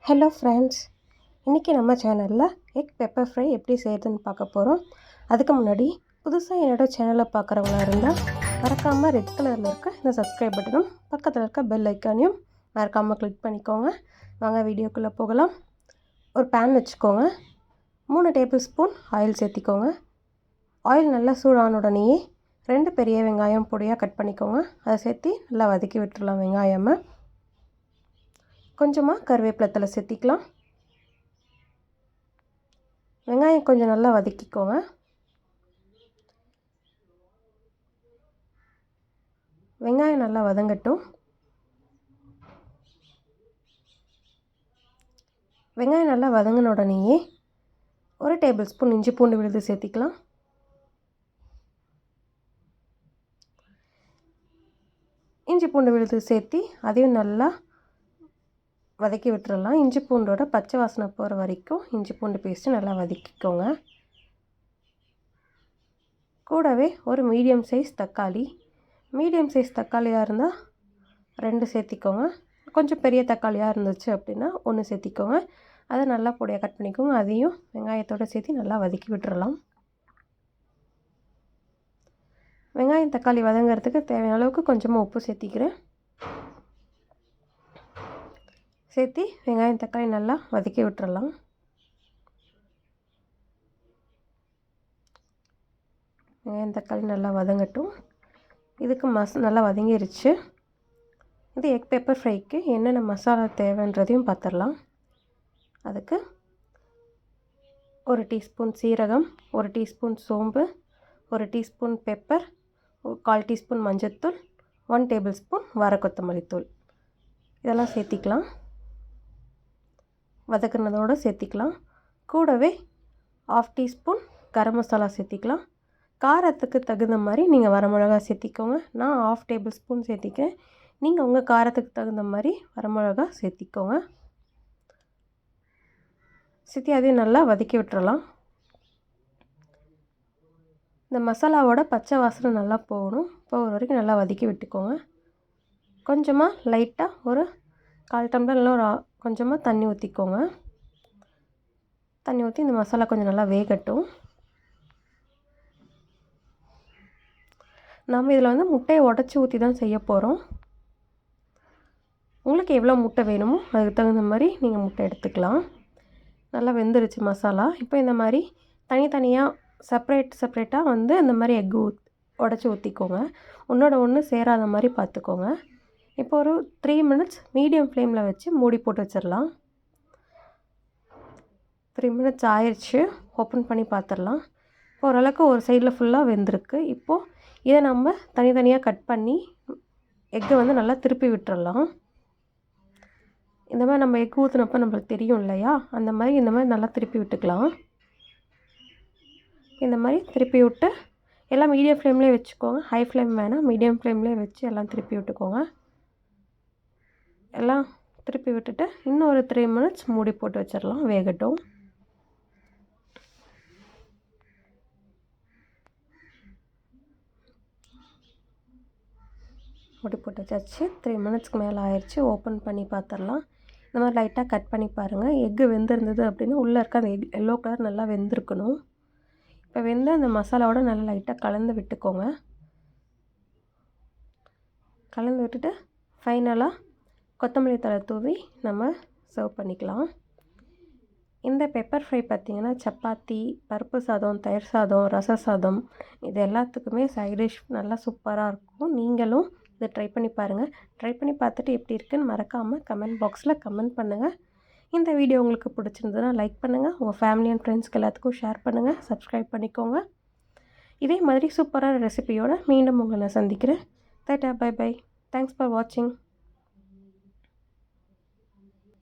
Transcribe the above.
Hello friends, இன்றைக்கி நம்ம சேனலில் எக் பெப்பர் ஃப்ரை எப்படி செய்கிறதுன்னு பார்க்க போகிறோம். அதுக்கு முன்னாடி புதுசாக என்னோடய சேனலை பார்க்குறவங்களா இருந்தால் மறக்காமல் ரெட் கலரில் இருக்க இந்த சப்ஸ்கிரைப் பட்டனும் பக்கத்தில் இருக்க பெல் ஐக்கானையும் மறக்காமல் கிளிக் பண்ணிக்கோங்க. வாங்க வீடியோக்குள்ளே போகலாம். ஒரு பேன் வச்சுக்கோங்க. 3 டேபிள் ஸ்பூன் ஆயில் சேர்த்திக்கோங்க. ஆயில் நல்லா சூடான உடனேயே 2 பெரிய வெங்காயம் பொடியாக கட் பண்ணிக்கோங்க. அதை சேர்த்து நல்லா வதக்கி விட்டுடலாம். வெங்காயமாக கொஞ்சமாக கருவேப்பிலை தழை சேர்த்திக்கலாம். வெங்காயம் கொஞ்சம் நல்லா வதக்கிக்கோங்க. வெங்காயம் நல்லா வதங்கட்டும். வெங்காயம் நல்லா வதங்கின உடனேயே 1 டேபிள் ஸ்பூன் இஞ்சி பூண்டு விழுது சேர்த்திக்கலாம். இஞ்சி பூண்டு விழுது சேர்த்து அதையும் நல்லா வதக்கி விட்டுறலாம். இஞ்சி பூண்டோட பச்சை வாசனை போகிற வரைக்கும் இஞ்சி பூண்டு பேஸ்ட்டு நல்லா வதக்கிக்கோங்க. கூடவே ஒரு மீடியம் சைஸ் தக்காளியாக இருந்தால் 2 சேர்த்திக்கோங்க. கொஞ்சம் பெரிய தக்காளியாக இருந்துச்சு அப்படின்னா 1 சேர்த்திக்கோங்க. அதை நல்லா பொடியாக கட் பண்ணிக்கோங்க. அதையும் வெங்காயத்தோடு சேர்த்து நல்லா வதக்கி விட்டுறலாம். வெங்காயம் தக்காளி வதங்கிறதுக்கு தேவையான அளவுக்கு கொஞ்சமாக உப்பு சேர்த்திக்கிறேன். சேர்த்து வெங்காயம் தக்காளி நல்லா வதக்கி விட்டுறலாம். வெங்காயம் தக்காளி நல்லா வதங்கட்டும். இதுக்கு நல்லா வதங்கிருச்சு. இது எக் பெப்பர் ஃப்ரைக்கு என்னென்ன மசாலா தேவைன்றதையும் பார்த்துடலாம். அதுக்கு 1 டீஸ்பூன் சீரகம், 1 டீஸ்பூன் சோம்பு, 1 டீஸ்பூன் பெப்பர், 1/4 டீஸ்பூன் மஞ்சள்தூள், 1 டேபிள் ஸ்பூன் வர கொத்தமல்லி தூள் இதெல்லாம் சேர்த்திக்கலாம். வதக்குனதோடு சேர்த்திக்கலாம். கூடவே 1/2 டீஸ்பூன் கரம் மசாலா சேர்த்திக்கலாம். காரத்துக்கு தகுந்த மாதிரி நீங்கள் வரமிளகா சேர்த்திக்கோங்க. நான் 1/2 டேபிள் ஸ்பூன் சேர்த்திக்கிறேன். நீங்கள் உங்கள் காரத்துக்கு தகுந்த மாதிரி வரமிளகா சேர்த்திக்கோங்க. சேர்த்தி அதையும் நல்லா வதக்கி விட்டுறலாம். இந்த மசாலாவோட பச்சை வாசனை நல்லா போகிற வரைக்கும் நல்லா வதக்கி விட்டுக்கோங்க. கொஞ்சமாக லைட்டாக ஒரு 1/4 டம்ளர் இல்லை கொஞ்சமாக தண்ணி ஊற்றிக்கோங்க. தண்ணி ஊற்றி இந்த மசாலா கொஞ்சம் நல்லா வேகட்டும். நம்ம இதில் வந்து முட்டையை உடச்சி ஊற்றி தான் செய்ய போகிறோம். உங்களுக்கு எவ்வளோ முட்டை வேணுமோ அதுக்கு தகுந்த மாதிரி நீங்கள் முட்டை எடுத்துக்கலாம். நல்லா வெந்துருச்சு மசாலா. இப்போ இந்த மாதிரி தனித்தனியாக செப்பரேட்டாக வந்து இந்த மாதிரி எக்கு உடச்சி ஊற்றிக்கோங்க. ஒன்றோட ஒன்று சேராத மாதிரி பார்த்துக்கோங்க. இப்போ ஒரு 3 மினிட்ஸ் மீடியம் ஃப்ளேமில் வச்சு மூடி போட்டு வச்சிடலாம். 3 மினிட்ஸ் ஆயிடுச்சு. ஓப்பன் பண்ணி பார்த்துடலாம். இப்போ ஓரளவுக்கு ஒரு சைடில் ஃபுல்லாக வெந்திருக்கு. இப்போது இதை நம்ம தனித்தனியாக கட் பண்ணி எக்கை வந்து நல்லா திருப்பி விட்டுறலாம். இந்த மாதிரி நம்ம எக் ஊற்றினப்போ நம்மளுக்கு தெரியும் இல்லையா, இந்த மாதிரி நல்லா திருப்பி விட்டுக்கலாம். இந்த மாதிரி திருப்பி விட்டு எல்லாம் மீடியம் ஃப்ளேம்லேயே வச்சுக்கோங்க. ஹை ஃப்ளேம் வேணாம், மீடியம் ஃப்ளேம்லேயே வச்சு எல்லாம் திருப்பி விட்டுக்கோங்க. எல்லாம் திருப்பி விட்டுட்டு இன்னும் ஒரு 3 மினிட்ஸ் மூடி போட்டு வச்சிடலாம், வேகட்டும். மூடி போட்டு வச்சாச்சு. 3 மினிட்ஸ்க்கு மேலே ஆயிடுச்சு. ஓப்பன் பண்ணி பார்த்துடலாம். இந்த மாதிரி லைட்டாக கட் பண்ணி பாருங்கள். எக்கு வெந்திருந்தது அப்படின்னா உள்ளே இருக்க அந்த எல்லோ கலர் நல்லா வெந்திருக்கணும். இப்போ வெந்து அந்த மசாலாவோட நல்லா லைட்டாக கலந்து விட்டுக்கோங்க. கலந்து விட்டுட்டு ஃபைனலாக கொத்தமல்லி தழை தூவி நம்ம சர்வ் பண்ணிக்கலாம். இந்த பெப்பர் ஃப்ரை பார்த்திங்கன்னா சப்பாத்தி, பருப்பு சாதம், தயிர் சாதம், ரச சாதம் இது எல்லாத்துக்குமே சைட் டிஷ் நல்லா சூப்பராக இருக்கும். நீங்களும் இதை ட்ரை பண்ணி பாருங்கள். ட்ரை பண்ணி பார்த்துட்டு எப்படி இருக்குன்னு மறக்காமல் கமெண்ட் பாக்ஸில் கமெண்ட் பண்ணுங்கள். இந்த வீடியோ உங்களுக்கு பிடிச்சிருந்ததுன்னா லைக் பண்ணுங்கள். உங்கள் ஃபேமிலி அண்ட் ஃப்ரெண்ட்ஸ்க்கு எல்லாத்துக்கும் ஷேர் பண்ணுங்கள். சப்ஸ்கிரைப் பண்ணிக்கோங்க. இதே மாதிரி சூப்பரான ரெசிபியோடு மீண்டும் உங்களை நான் சந்திக்கிறேன். Tata, bye bye. Thanks for வாட்சிங்.